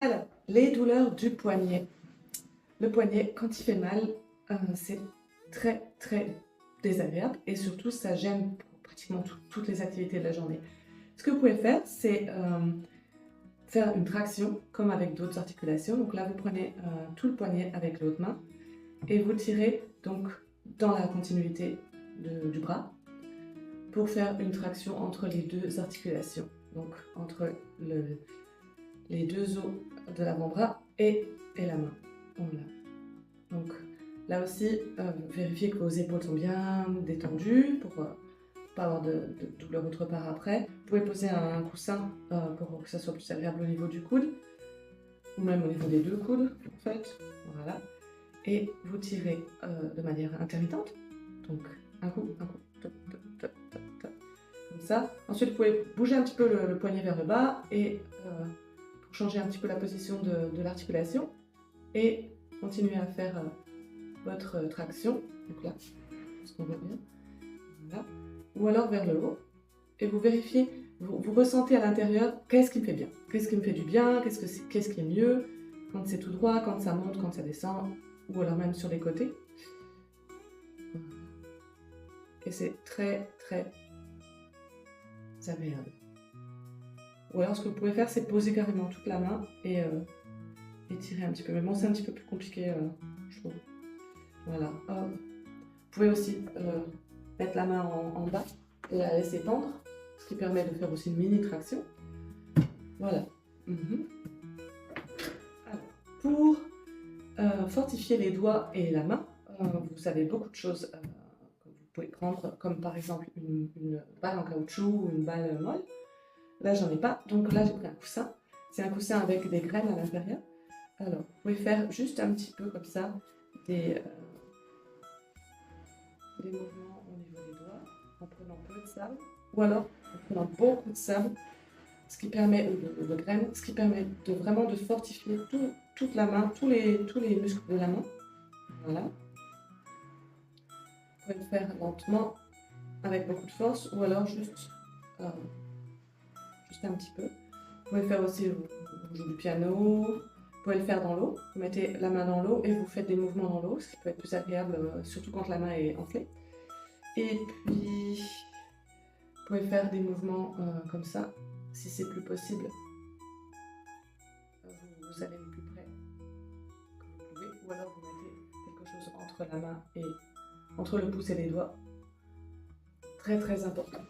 Alors, les douleurs du poignet. Le poignet, quand il fait mal, c'est très désagréable et surtout ça gêne pratiquement toutes les activités de la journée. Ce que vous pouvez faire, c'est faire une traction comme avec d'autres articulations. Donc là, vous prenez tout le poignet avec l'autre main et vous tirez donc dans la continuité du bras pour faire une traction entre les deux articulations. Donc entre les deux os de l'avant-bras et la main. Voilà. Donc là aussi, vérifiez que vos épaules sont bien détendues pour pas avoir de douleur autre part après. Vous pouvez poser un coussin pour que ça soit plus agréable au niveau du coude, ou même au niveau des deux coudes, en fait. Voilà. Et vous tirez de manière intermittente. Donc un coup, top, top, top, top, top, comme ça. Ensuite, vous pouvez bouger un petit peu le poignet vers le bas et pour changer un petit peu la position de l'articulation et continuer à faire votre traction. Donc là, ce qu'on voit bien. Voilà. Ou alors vers le haut. Et vous vérifiez, vous ressentez à l'intérieur qu'est-ce qui me fait bien, qu'est-ce qui me fait du bien, qu'est-ce qui est mieux, quand c'est tout droit, quand ça monte, quand ça descend, ou alors même sur les côtés. Et c'est très agréable. Ou alors ce que vous pouvez faire, c'est poser carrément toute la main et tirer un petit peu. Mais bon, c'est un petit peu plus compliqué, je trouve. Voilà. Vous pouvez aussi mettre la main en bas et la laisser tendre, ce qui permet de faire aussi une mini traction. Voilà. Alors, pour fortifier les doigts et la main, vous avez beaucoup de choses que vous pouvez prendre, comme par exemple une balle en caoutchouc ou une balle molle. Là, j'en ai pas, donc là, j'ai pris un coussin. C'est un coussin avec des graines à l'intérieur. Alors, vous pouvez faire juste un petit peu comme ça des mouvements au niveau des doigts en prenant peu de sable ou alors en prenant beaucoup de sable, ce qui permet, ou de graines, ce qui permet de vraiment de fortifier toute la main, tous les muscles de la main. Voilà. Vous pouvez le faire lentement avec beaucoup de force ou alors juste un petit peu. Vous pouvez faire aussi, vous jouez du piano, vous pouvez le faire dans l'eau. Vous mettez la main dans l'eau et vous faites des mouvements dans l'eau, ce qui peut être plus agréable, surtout quand la main est enflée. Et puis, vous pouvez faire des mouvements comme ça, si c'est plus possible. Vous allez le plus près que vous pouvez, ou alors vous mettez quelque chose entre la main et entre le pouce et les doigts. Très important.